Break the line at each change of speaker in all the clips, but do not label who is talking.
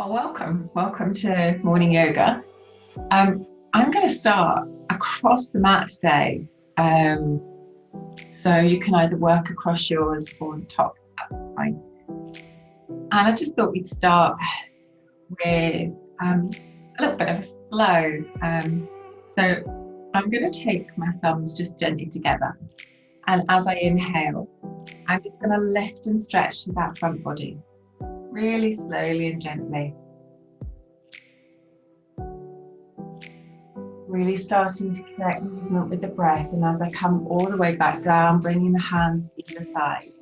Well, welcome to morning yoga. I'm going to start across the mat today. Um, so you can either work across yours or the top, that's fine. And I just thought we'd start with a little bit of a flow. So I'm going to take my thumbs just gently together. And as I inhale, I'm just going to lift and stretch to that front body, really slowly and gently. Really starting to connect movement with the breath, and as I come all the way back down, bringing the hands either side.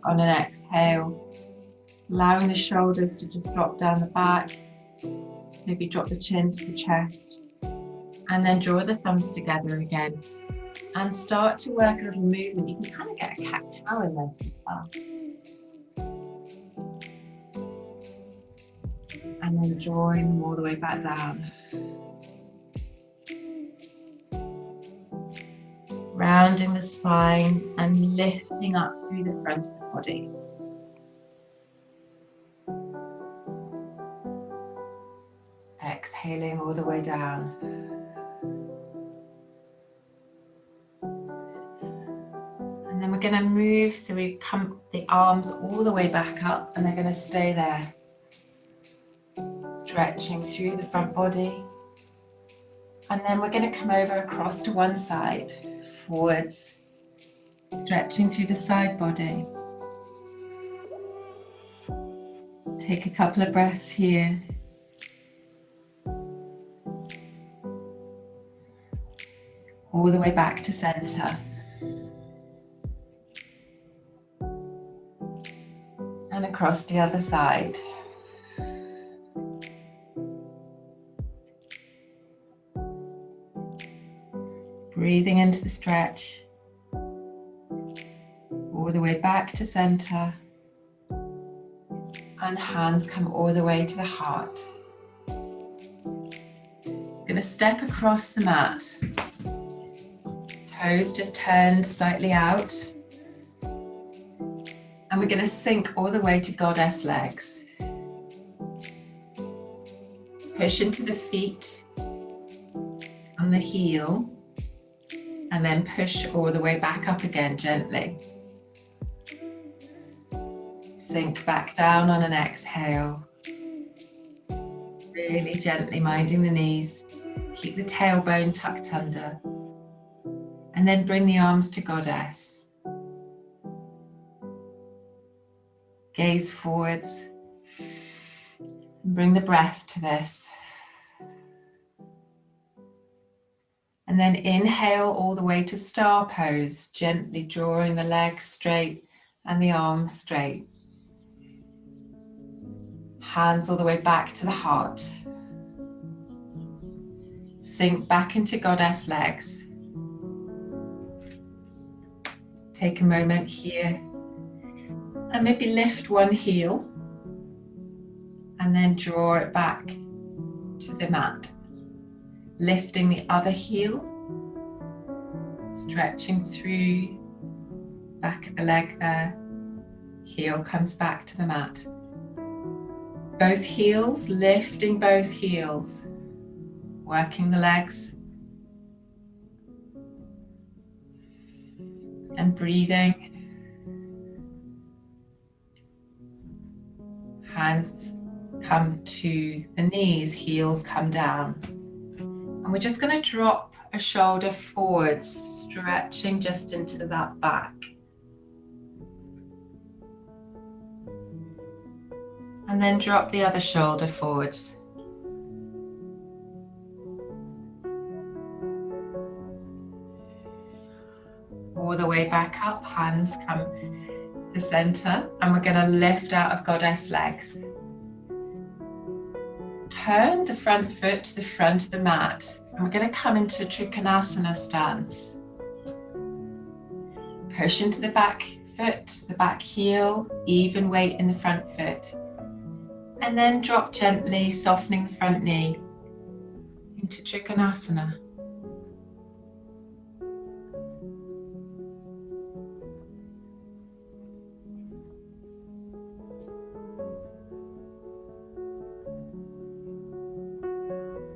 On an exhale, allowing the shoulders to just drop down the back, maybe drop the chin to the chest, and then draw the thumbs together again and start to work a little movement. You can kind of get a cat-cow in this as well. And then drawing them all the way back down. Rounding the spine and lifting up through the front of the body. Exhaling all the way down. And then we're going to move so we come the arms all the way back up and they're going to stay there. Stretching through the front body. And then we're going to come over across to one side, forwards, stretching through the side body. Take a couple of breaths here. All the way back to center. And across the other side. Breathing into the stretch. All the way back to center. And hands come all the way to the heart. We're going to step across the mat. Toes just turned slightly out. And we're going to sink all the way to goddess legs. Push into the feet on the heel. And then push all the way back up again gently. Sink back down on an exhale. Really gently minding the knees. Keep the tailbone tucked under. And then bring the arms to goddess. Gaze forwards. And bring the breath to this. And then inhale all the way to star pose, gently drawing the legs straight and the arms straight. Hands all the way back to the heart. Sink back into goddess legs. Take a moment here and maybe lift one heel and then draw it back to the mat. Lifting the other heel, stretching through back of the leg there. Heel comes back to the mat. Both heels, lifting both heels, working the legs and breathing. Hands come to the knees, heels come down. And we're just going to drop a shoulder forwards, stretching just into that back. And then drop the other shoulder forwards. All the way back up, hands come to center. And we're going to lift out of goddess legs. Turn the front foot to the front of the mat. And we're going to come into Trikonasana stance. Push into the back foot, the back heel, even weight in the front foot. And then drop gently, softening the front knee into Trikonasana.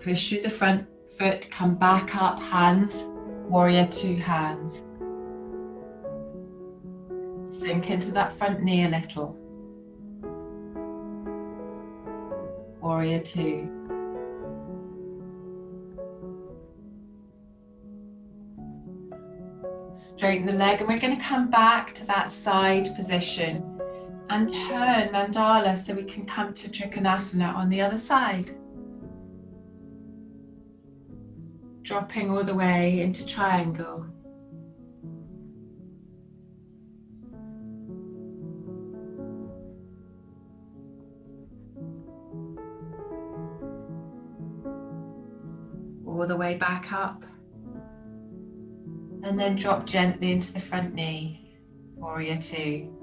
Push through the front foot, come back up, hands, warrior two hands. Sink into that front knee a little. Warrior two. Straighten the leg, and we're going to come back to that side position and turn mandala so we can come to Trikonasana on the other side. Dropping all the way into triangle. All the way back up. And then drop gently into the front knee, warrior two.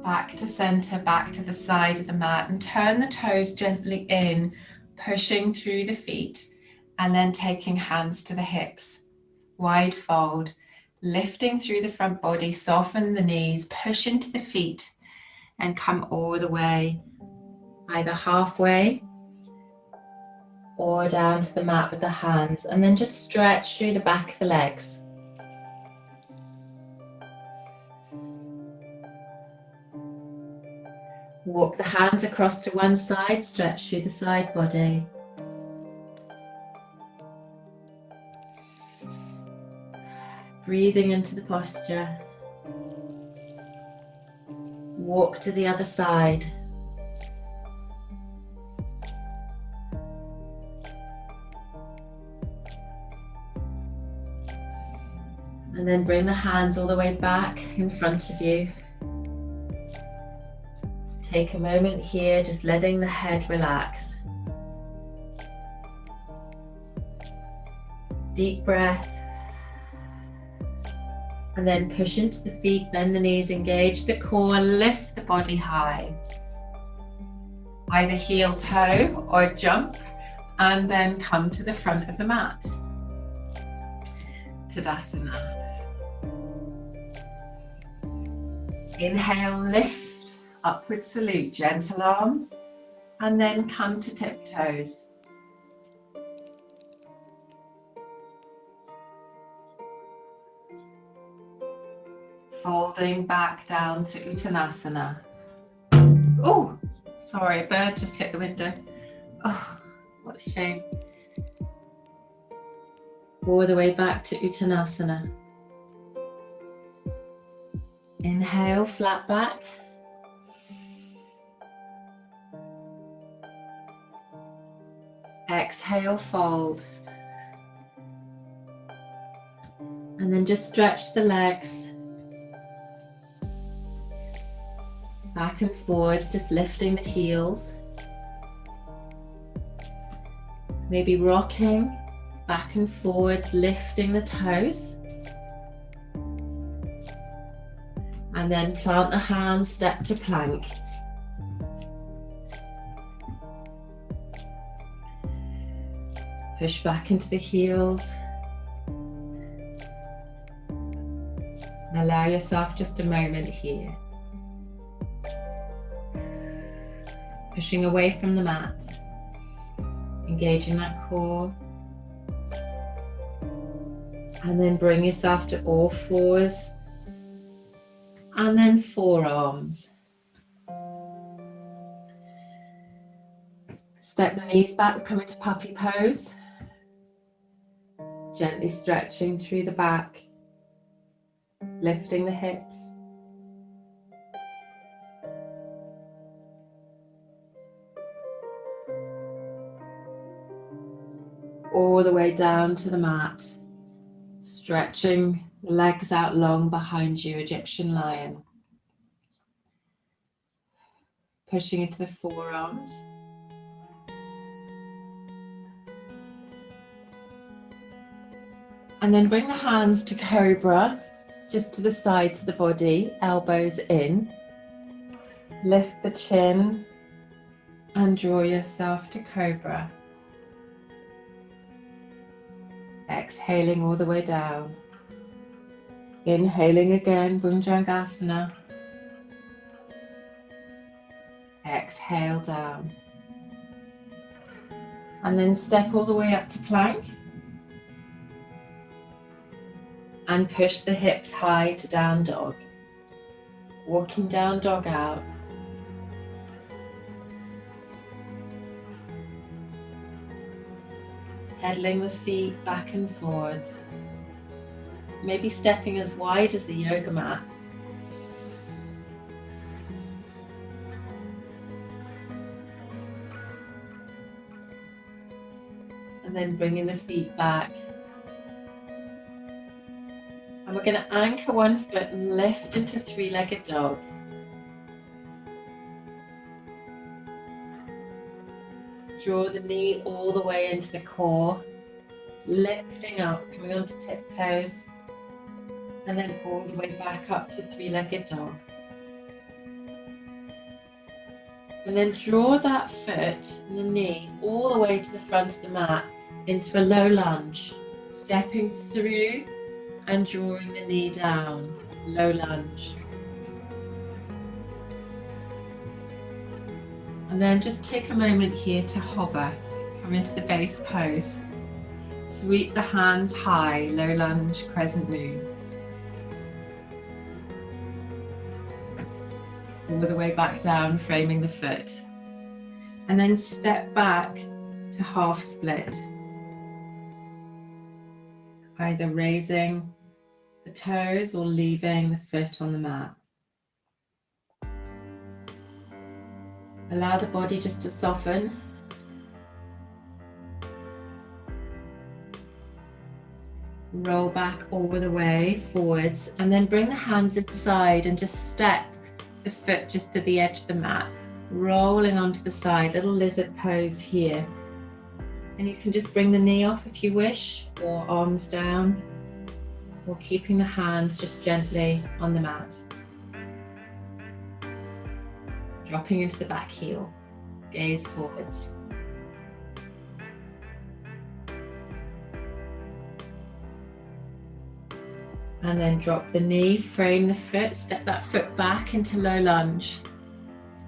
Back to center, back to the side of the mat, and turn the toes gently in, pushing through the feet, and then taking hands to the hips. Wide fold, lifting through the front body, soften the knees, push into the feet, and come all the way, either halfway or down to the mat with the hands, and then just stretch through the back of the legs. Walk the hands across to one side, stretch through the side body. Breathing into the posture. Walk to the other side. And then bring the hands all the way back in front of you. Take a moment here, just letting the head relax. Deep breath. And then push into the feet, bend the knees, engage the core, lift the body high. Either heel toe or jump, and then come to the front of the mat. Tadasana. Inhale, lift. Upward salute, gentle arms, and then come to tiptoes. Folding back down to Uttanasana. Oh, sorry, a bird just hit the window. Oh, what a shame. All the way back to Uttanasana. Inhale, flat back. Exhale, fold. And then just stretch the legs. Back and forwards, just lifting the heels. Maybe rocking back and forwards, lifting the toes. And then plant the hands, step to plank. Push back into the heels. And allow yourself just a moment here. Pushing away from the mat. Engaging that core. And then bring yourself to all fours. And then forearms. Step the knees back, come into puppy pose. Gently stretching through the back, lifting the hips. All the way down to the mat, stretching the legs out long behind you, Egyptian lion. Pushing into the forearms. And then bring the hands to cobra, just to the sides of the body, elbows in. Lift the chin and draw yourself to cobra. Exhaling all the way down. Inhaling again, Bhujangasana. Exhale down. And then step all the way up to plank. And push the hips high to down dog. Walking down dog out. Pedaling the feet back and forwards. Maybe stepping as wide as the yoga mat. And then bringing the feet back. And we're going to anchor one foot and lift into three-legged dog. Draw the knee all the way into the core, lifting up, coming onto tiptoes, and then all the way back up to three-legged dog. And then draw that foot and the knee all the way to the front of the mat into a low lunge, stepping through and drawing the knee down, low lunge. And then just take a moment here to hover, come into the base pose. Sweep the hands high, low lunge, crescent moon. All the way back down, framing the foot. And then step back to half split. Either raising the toes or leaving the foot on the mat. Allow the body just to soften. Roll back all the way forwards and then bring the hands inside and just step the foot just to the edge of the mat. Rolling onto the side, little lizard pose here. And you can just bring the knee off if you wish, or arms down, or keeping the hands just gently on the mat. Dropping into the back heel, gaze forwards. And then drop the knee, frame the foot, step that foot back into low lunge.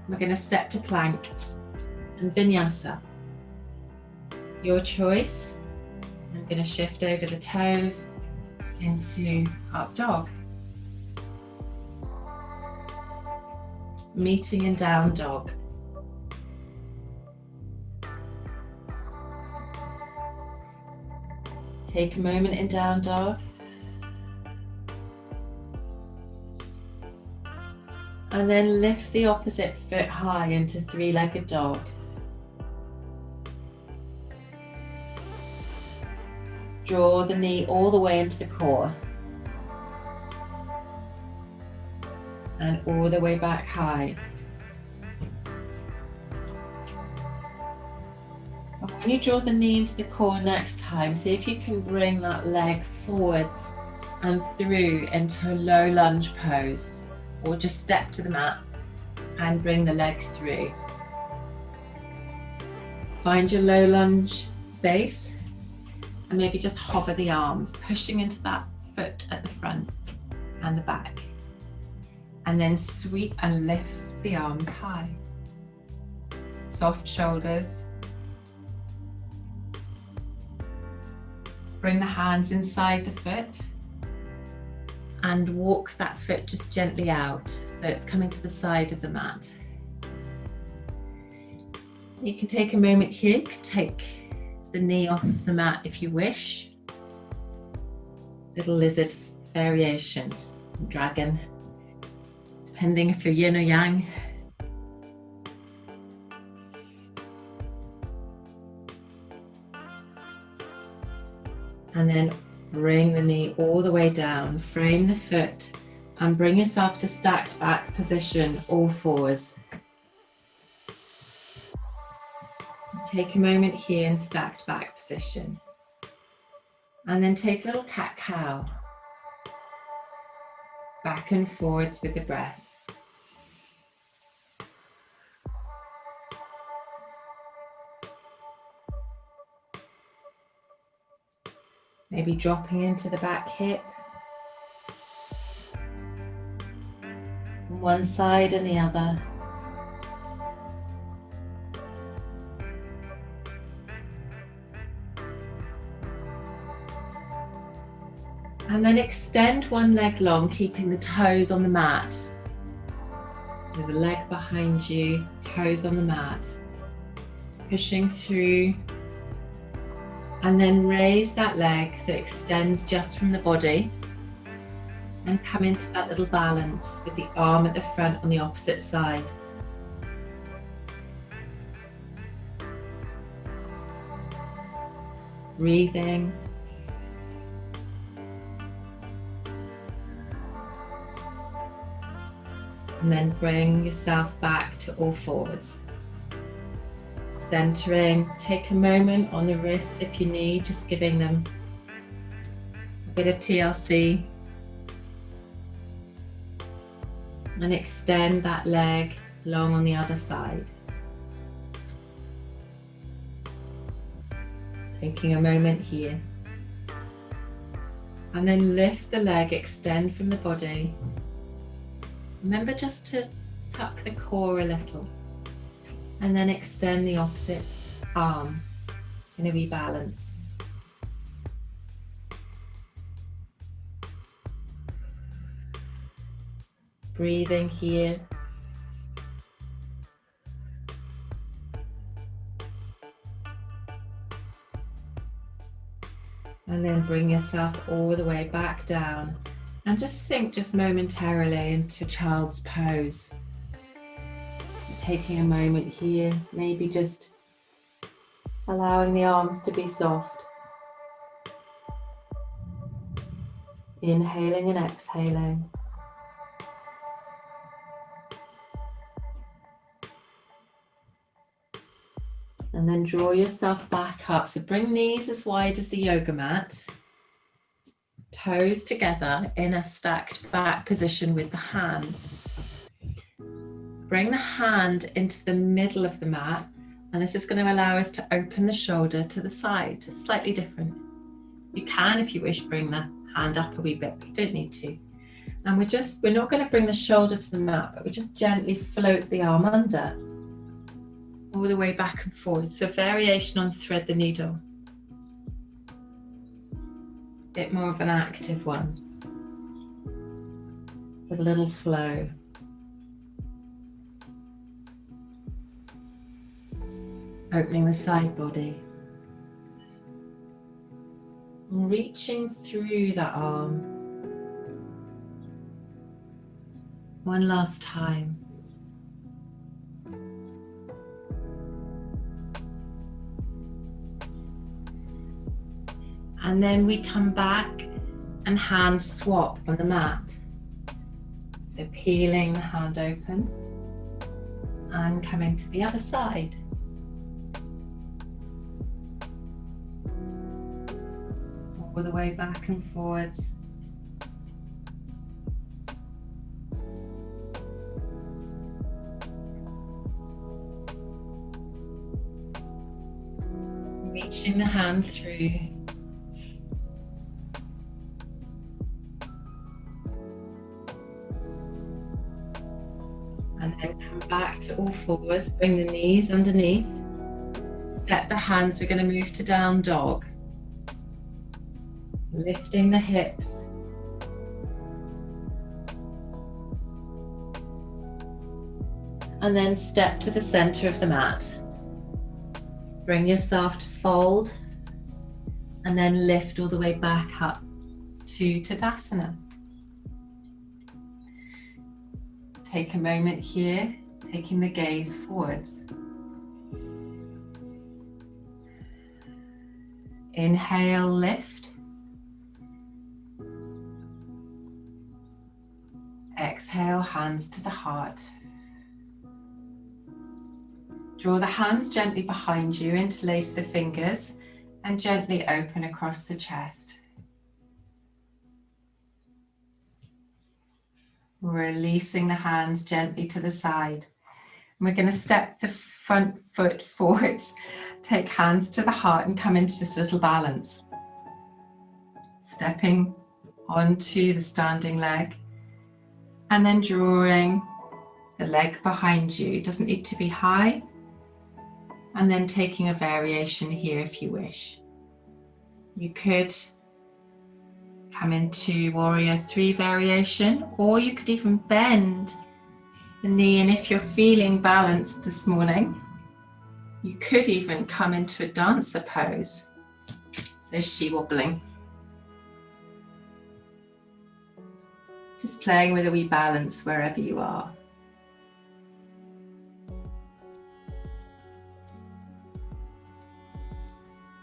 We're going to step to plank and vinyasa. Your choice. I'm going to shift over the toes into up dog. Meeting in down dog. Take a moment in down dog. And then lift the opposite foot high into three-legged dog. Draw the knee all the way into the core. And all the way back high. And when you draw the knee into the core next time, see if you can bring that leg forwards and through into a low lunge pose. Or just step to the mat and bring the leg through. Find your low lunge base and maybe just hover the arms, pushing into that foot at the front and the back. And then sweep and lift the arms high. Soft shoulders. Bring the hands inside the foot. And walk that foot just gently out, so it's coming to the side of the mat. You can take a moment here, you can take the knee off the mat if you wish. Little lizard variation, dragon, depending if you're yin or yang. And then bring the knee all the way down, frame the foot, and bring yourself to stacked back position, all fours. Take a moment here in stacked back position. And then take little cat-cow. Back and forwards with the breath. Maybe dropping into the back hip.
on one side and the other. And then extend one leg long, keeping the toes on the mat. So the leg behind you, toes on the mat. Pushing through. And then raise that leg so it extends just from the body. And come into that little balance with the arm at the front on the opposite side. Breathing. And then bring yourself back to all fours. Centering, take a moment on the wrists if you need, just giving them a bit of TLC. And extend that leg long on the other side. Taking a moment here. And then lift the leg, extend from the body. Remember just to tuck the core a little. And then extend the opposite arm in a wee balance. Breathing here. And then bring yourself all the way back down and just sink just momentarily into child's pose. Taking a moment here, maybe just allowing the arms to be soft. Inhaling and exhaling. And then draw yourself back up. So bring knees as wide as the yoga mat. Toes together in a stacked back position with the hand. Bring the hand into the middle of the mat. And this is going to allow us to open the shoulder to the side, just slightly different. You can, if you wish, bring the hand up a wee bit, but you don't need to. And we're not going to bring the shoulder to the mat, but we just gently float the arm under. All the way back and forward. So variation on thread the needle. Bit more of an active one. With a little flow. Opening the side body. Reaching through that arm. One last time. And then we come back and hand swap on the mat. So peeling the hand open and coming to the other side. All the way back and forwards. Reaching the hand through. And then come back to all fours, bring the knees underneath, step the hands, we're going to move to down dog. Lifting the hips. And then step to the center of the mat. Bring yourself to fold and then lift all the way back up to Tadasana. Take a moment here, taking the gaze forwards. Inhale, lift. Exhale, hands to the heart. Draw the hands gently behind you, interlace the fingers, and gently open across the chest. Releasing the hands gently to the side. And we're going to step the front foot forwards, take hands to the heart and come into just a little balance. Stepping onto the standing leg and then drawing the leg behind you. It doesn't need to be high. And then taking a variation here if you wish. You could come into Warrior 3 variation, or you could even bend the knee, and if you're feeling balanced this morning, you could even come into a dancer pose. So she wobbling. Just playing with a wee balance wherever you are.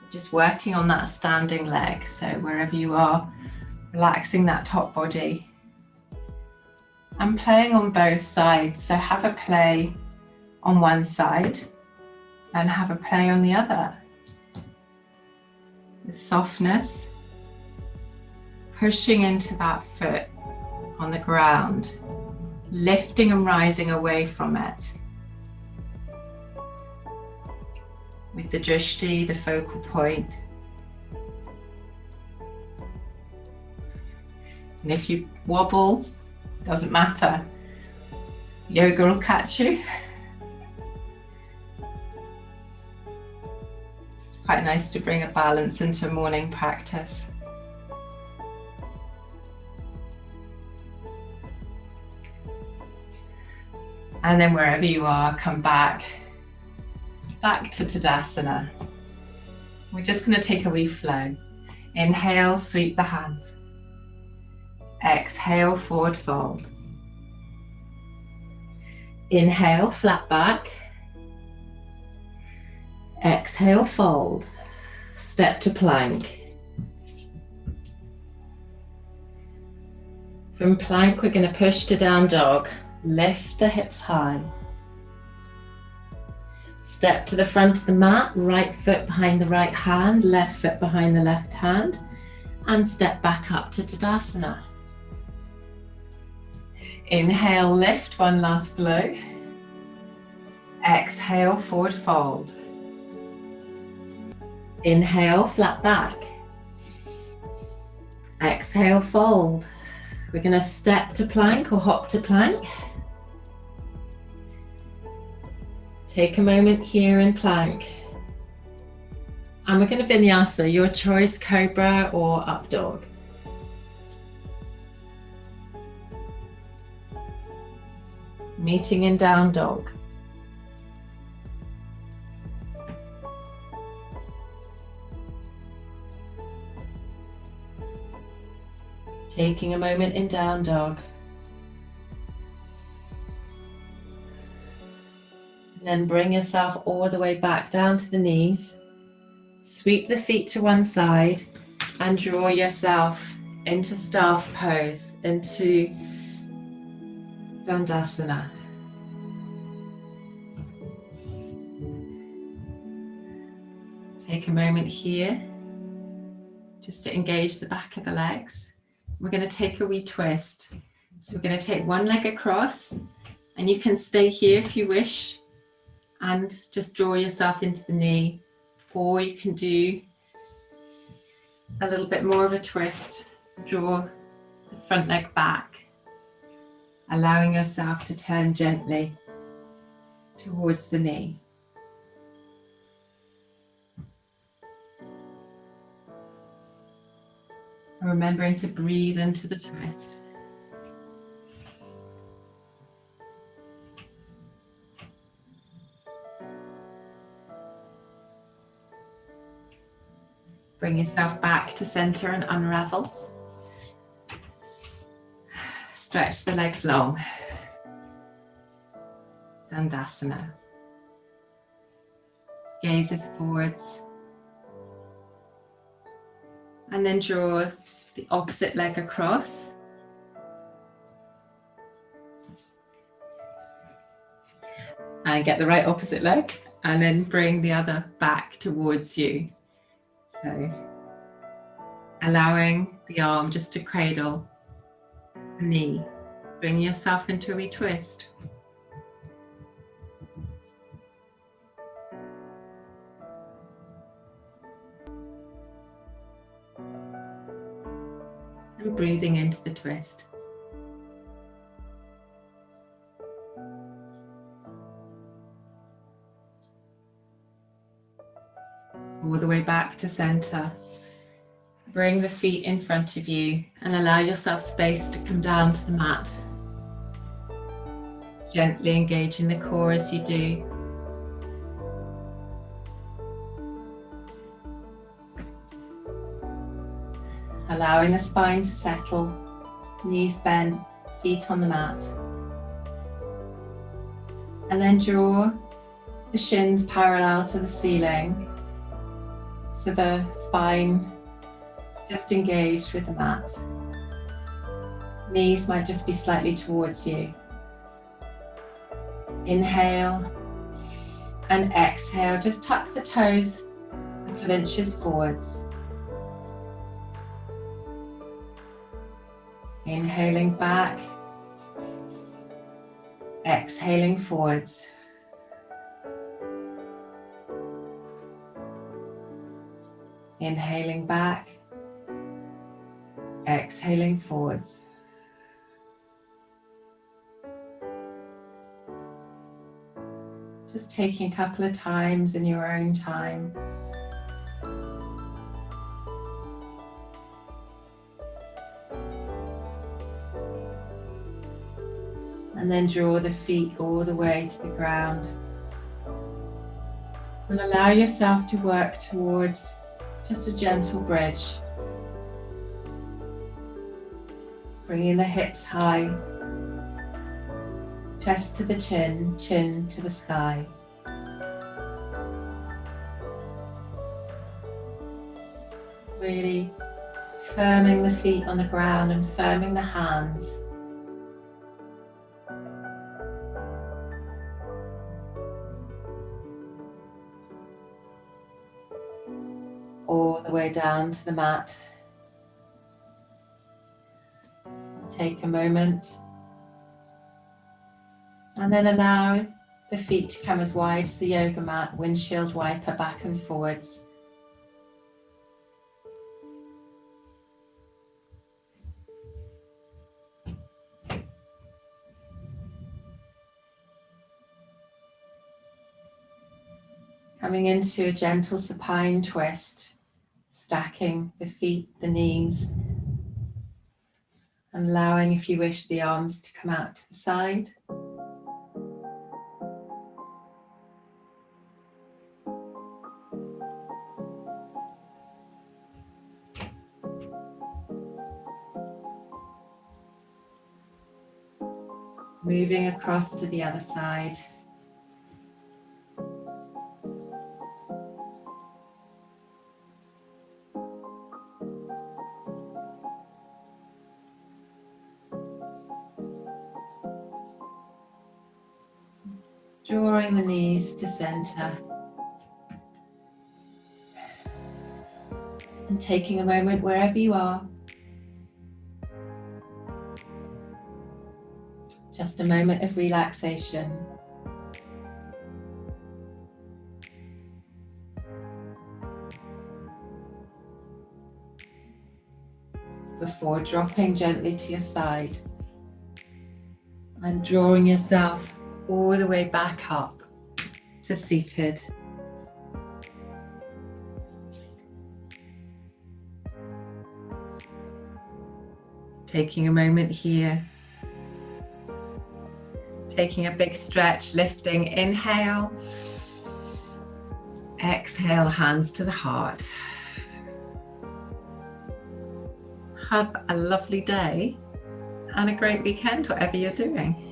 Just working on that standing leg, so wherever you are, relaxing that top body. And playing on both sides, so have a play on one side and have a play on the other. With softness, pushing into that foot on the ground, lifting and rising away from it. With the drishti, the focal point. And if you wobble, doesn't matter. Yoga will catch you. It's quite nice to bring a balance into morning practice. And then wherever you are, come back to Tadasana. We're just going to take a wee flow. Inhale, sweep the hands. Exhale, forward fold. Inhale, flat back. Exhale, fold. Step to plank. From plank, we're going to push to down dog. Lift the hips high. Step to the front of the mat, right foot behind the right hand, left foot behind the left hand, and step back up to Tadasana. Inhale, lift, one last blow. Exhale, forward fold. Inhale, flat back. Exhale, fold. We're going to step to plank or hop to plank. Take a moment here in plank. And we're going to vinyasa, your choice, cobra or up dog. Meeting in down dog. Taking a moment in down dog. Then bring yourself all the way back down to the knees. Sweep the feet to one side and draw yourself into staff pose, into Dandasana. Take a moment here just to engage the back of the legs. We're going to take a wee twist. So we're going to take one leg across, and you can stay here if you wish and just draw yourself into the knee, or you can do a little bit more of a twist. Draw the front leg back, allowing yourself to turn gently towards the knee. Remembering to breathe into the twist. Bring yourself back to center and unravel. Stretch the legs long. Dandasana. Gazes forwards. And then draw the opposite leg across. And get the right opposite leg. And then bring the other back towards you. So, allowing the arm just to cradle the knee. Bring yourself into a wee twist. And breathing into the twist. all the way back to center. Bring the feet in front of you and allow yourself space to come down to the mat. Gently engaging the core as you do. Allowing the spine to settle, knees bent, feet on the mat. And then draw the shins parallel to the ceiling, so the spine is just engaged with the mat. Knees might just be slightly towards you. Inhale and exhale, just tuck the toes a couple of inches forwards. Inhaling back, exhaling forwards. Inhaling back, exhaling forwards. Just taking a couple of times in your own time. And then draw the feet all the way to the ground. And allow yourself to work towards just a gentle bridge. Bringing the hips high. Chest to the chin, chin to the sky. Really firming the feet on the ground and firming the hands. All the way down to the mat. Take a moment. And then allow the feet to come as wide as the yoga mat, windshield wiper back and forwards. Coming into a gentle supine twist, stacking the feet, the knees, and allowing, if you wish, the arms to come out to the side. Moving across to the other side. Drawing the knees to center. And taking a moment wherever you are. Just a moment of relaxation. Before dropping gently to your side and drawing yourself all the way back up to seated. Taking a moment here. Taking a big stretch, lifting, inhale. Exhale, hands to the heart. Have a lovely day and a great weekend, whatever you're doing.